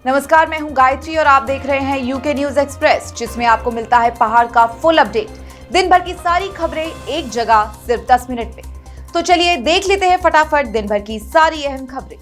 नमस्कार, मैं हूं गायत्री और आप देख रहे हैं यूके न्यूज एक्सप्रेस, जिसमें आपको मिलता है पहाड़ का फुल अपडेट। दिन भर की सारी खबरें एक जगह सिर्फ 10 मिनट में। तो चलिए देख लेते हैं फटाफट दिन भर की सारी अहम खबरें।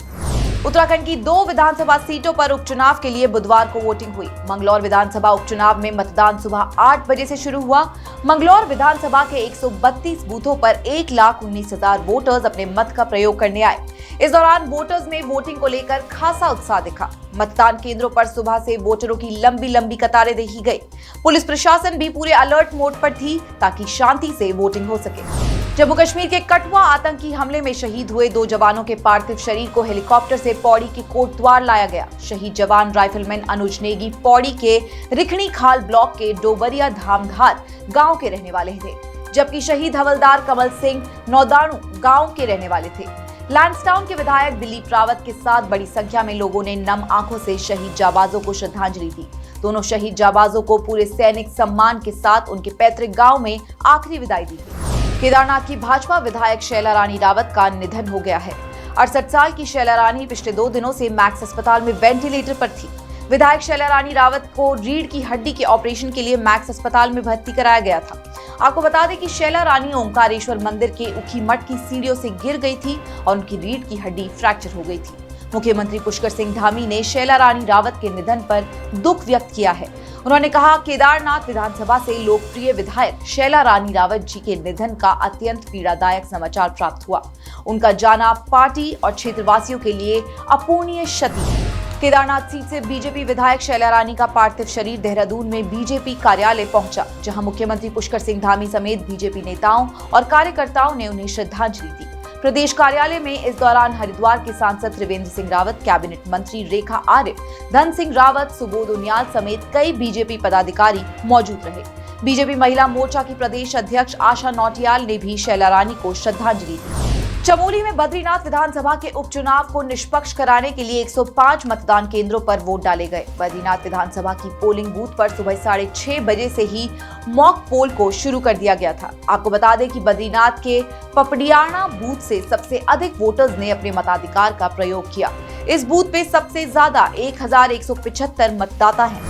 उत्तराखंड की 2 विधानसभा सीटों पर उपचुनाव के लिए बुधवार को वोटिंग हुई। मंगलौर विधानसभा उपचुनाव में मतदान सुबह 8 बजे से शुरू हुआ। मंगलौर विधानसभा के 132 बूथों पर 1,19,000 वोटर्स अपने मत का प्रयोग करने आए। इस दौरान वोटर्स में वोटिंग को लेकर खासा उत्साह दिखा। मतदान केंद्रों पर सुबह से वोटरों की लंबी लंबी कतारें देखी गई। पुलिस प्रशासन भी पूरे अलर्ट मोड पर थी ताकि शांति से वोटिंग हो सके। जम्मू कश्मीर के कठुआ आतंकी हमले में शहीद हुए 2 जवानों के पार्थिव शरीर को हेलीकॉप्टर से पौड़ी के कोटद्वार लाया गया। शहीद जवान राइफलमैन अनुज नेगी पौड़ी के रिखणी खाल ब्लॉक के डोबरिया धामधार गांव के रहने वाले थे, जबकि शहीद हवलदार कमल सिंह नौदाणु गांव के रहने वाले थे। लैंसडाउन के विधायक दिलीप रावत के साथ बड़ी संख्या में लोगों ने नम आंखों से शहीद जाबाजों को श्रद्धांजलि दी। दोनों शहीद जाबाजों को पूरे सैनिक सम्मान के साथ उनके पैतृक गांव में आखिरी विदाई दी गई। केदारनाथ की भाजपा विधायक शैला रानी रावत का निधन हो गया है। 68 साल की शैला रानी पिछले 2 दिनों से मैक्स अस्पताल में वेंटिलेटर पर थी। विधायक शैला रानी रावत को रीढ़ की हड्डी के ऑपरेशन के लिए मैक्स अस्पताल में भर्ती कराया गया था। आपको बता दें कि शैला रानी ओंकारेश्वर मंदिर के उखी मठ की सीढ़ियों से गिर गई थी और उनकी रीढ़ की हड्डी फ्रैक्चर हो गई थी। मुख्यमंत्री पुष्कर सिंह धामी ने शैला रानी रावत के निधन पर दुख व्यक्त किया है। उन्होंने कहा, केदारनाथ विधानसभा से लोकप्रिय विधायक शैला रानी रावत जी के निधन का अत्यंत पीड़ादायक समाचार प्राप्त हुआ। उनका जाना पार्टी और क्षेत्रवासियों के लिए अपूरणीय क्षति है। केदारनाथ सीट से बीजेपी विधायक शैला रानी का पार्थिव शरीर देहरादून में बीजेपी कार्यालय पहुंचा, जहां मुख्यमंत्री पुष्कर सिंह धामी समेत बीजेपी नेताओं और कार्यकर्ताओं ने उन्हें श्रद्धांजलि दी। प्रदेश कार्यालय में इस दौरान हरिद्वार के सांसद त्रिवेंद्र सिंह रावत, कैबिनेट मंत्री रेखा आर्य, धन सिंह रावत, सुबोध उनियाल समेत कई बीजेपी पदाधिकारी मौजूद रहे। बीजेपी महिला मोर्चा की प्रदेश अध्यक्ष आशा नौटियाल ने भी शैला रानी को श्रद्धांजलि दी। चमोली में बद्रीनाथ विधानसभा के उपचुनाव को निष्पक्ष कराने के लिए 105 मतदान केंद्रों पर वोट डाले गए। बद्रीनाथ विधानसभा की पोलिंग बूथ पर सुबह 6:30 बजे से ही मॉक पोल को शुरू कर दिया गया था। आपको बता दें कि बद्रीनाथ के पपड़ियाना बूथ से सबसे अधिक वोटर्स ने अपने मताधिकार का प्रयोग किया। इस बूथ पे सबसे ज्यादा 1175 मतदाता हैं।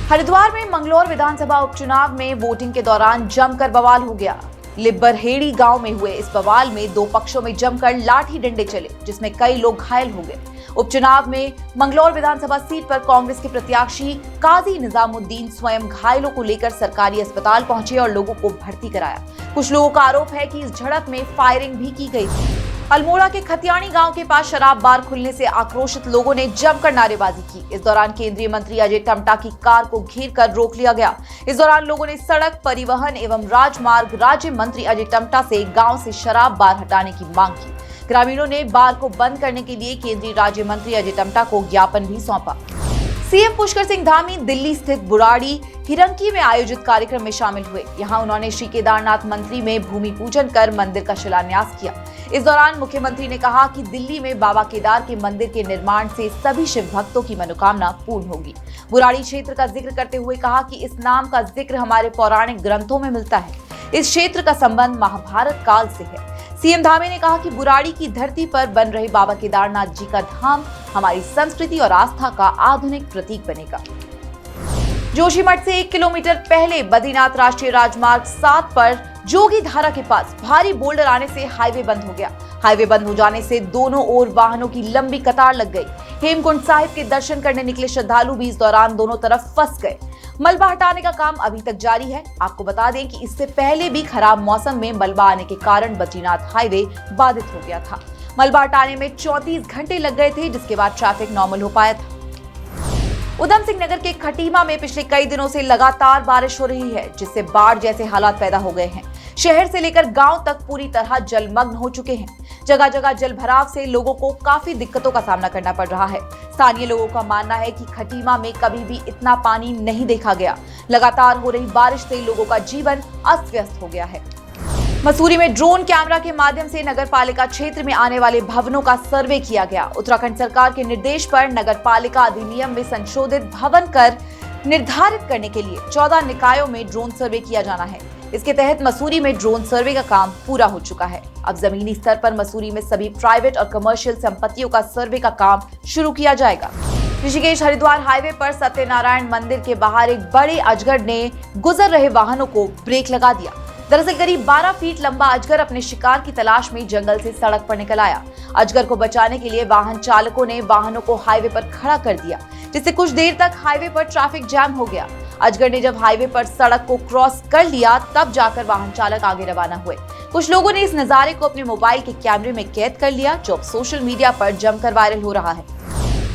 हरिद्वार में मंगलौर विधानसभा उपचुनाव में वोटिंग के दौरान जमकर बवाल हो गया। लिब्बरहेड़ी गांव में हुए इस बवाल में 2 पक्षों में जमकर लाठी डंडे चले, जिसमें कई लोग घायल हो गए। उपचुनाव में मंगलौर विधानसभा सीट पर कांग्रेस के प्रत्याशी काजी निजामुद्दीन स्वयं घायलों को लेकर सरकारी अस्पताल पहुंचे और लोगों को भर्ती कराया। कुछ लोगों का आरोप है कि इस झड़प में फायरिंग भी की गई थी। अल्मोड़ा के खतियानी गांव के पास शराब बार खुलने से आक्रोशित लोगों ने जमकर नारेबाजी की। इस दौरान केंद्रीय मंत्री अजय टम्टा की कार को घेर कर रोक लिया गया। इस दौरान लोगों ने सड़क परिवहन एवं राजमार्ग राज्य मंत्री अजय टम्टा से गांव से शराब बार हटाने की मांग की। ग्रामीणों ने बार को बंद करने के लिए केंद्रीय राज्य मंत्री अजय टम्टा को ज्ञापन भी सौंपा। सीएम पुष्कर सिंह धामी दिल्ली स्थित बुराड़ी हिरंकी में आयोजित कार्यक्रम में शामिल हुए। यहां उन्होंने श्री केदारनाथ मंदिर में भूमि पूजन कर मंदिर का शिलान्यास किया। इस दौरान मुख्यमंत्री ने कहा कि दिल्ली में बाबा केदार के मंदिर के निर्माण से सभी शिव भक्तों की मनोकामना पूर्ण होगी। बुराड़ी क्षेत्र का जिक्र करते हुए कहा कि इस नाम का जिक्र हमारे पौराणिक ग्रंथों में मिलता है। इस क्षेत्र का संबंध महाभारत काल से है। सीएम धामी ने कहा कि बुराड़ी की धरती पर बन रहे बाबा केदारनाथ जी का धाम हमारी संस्कृति और आस्था का आधुनिक प्रतीक बनेगा। जोशीमठ से 1 किलोमीटर पहले बद्रीनाथ राष्ट्रीय राजमार्ग 7 पर जोगी धारा के पास भारी बोल्डर आने से हाईवे बंद हो गया। हाईवे बंद हो जाने से दोनों ओर वाहनों की लंबी कतार लग गई। हेमकुंड साहिब के दर्शन करने निकले श्रद्धालु भी इस दौरान दोनों तरफ फंस गए। मलबा हटाने का काम अभी तक जारी है। आपको बता दें कि इससे पहले भी खराब मौसम में मलबा आने के कारण बद्रीनाथ हाईवे बाधित हो गया था। मलबा हटाने में 34 घंटे लग गए थे, जिसके बाद ट्रैफिक नॉर्मल हो पाया था। उधम सिंह नगर के खटीमा में पिछले कई दिनों से लगातार बारिश हो रही है, जिससे बाढ़ जैसे हालात पैदा हो गए हैं। शहर से लेकर गांव तक पूरी तरह जलमग्न हो चुके हैं। जगह जगह जल भराव से लोगों को काफी दिक्कतों का सामना करना पड़ रहा है। स्थानीय लोगों का मानना है कि खटीमा में कभी भी इतना पानी नहीं देखा गया। लगातार हो रही बारिश से लोगों का जीवन अस्त व्यस्त हो गया है। मसूरी में ड्रोन कैमरा के माध्यम से नगर पालिका क्षेत्र में आने वाले भवनों का सर्वे किया गया। उत्तराखंड सरकार के निर्देश पर नगर पालिका अधिनियम में संशोधित भवन कर निर्धारित करने के लिए 14 निकायों में ड्रोन सर्वे किया जाना है। इसके तहत मसूरी में ड्रोन सर्वे का काम पूरा हो चुका है। अब जमीनी स्तर पर मसूरी में सभी प्राइवेट और कमर्शियल संपत्तियों का सर्वे का काम शुरू किया जाएगा। ऋषिकेश हरिद्वार हाईवे पर सत्यनारायण मंदिर के बाहर एक बड़े अजगर ने गुजर रहे वाहनों को ब्रेक लगा दिया। दरअसल करीब 12 फीट लंबा अजगर अपने शिकार की तलाश में जंगल से सड़क पर निकल आया। अजगर को बचाने के लिए वाहन चालकों ने वाहनों को हाईवे पर खड़ा कर दिया, जिससे कुछ देर तक हाईवे पर ट्रैफिक जैम हो गया। अजगर ने जब हाईवे पर सड़क को क्रॉस कर लिया तब जाकर वाहन चालक आगे रवाना हुए। कुछ लोगों ने इस नजारे को अपने मोबाइल के कैमरे में कैद कर लिया, जो अब सोशल मीडिया पर जमकर वायरल हो रहा है।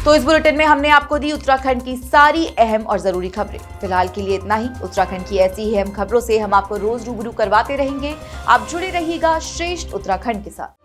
तो इस बुलेटिन में हमने आपको दी उत्तराखंड की सारी अहम और जरूरी खबरें। फिलहाल के लिए इतना ही। उत्तराखंड की ऐसी ही अहम खबरों से हम आपको रोज रूबरू करवाते रहेंगे। आप जुड़े रहिएगा श्रेष्ठ उत्तराखंड के साथ।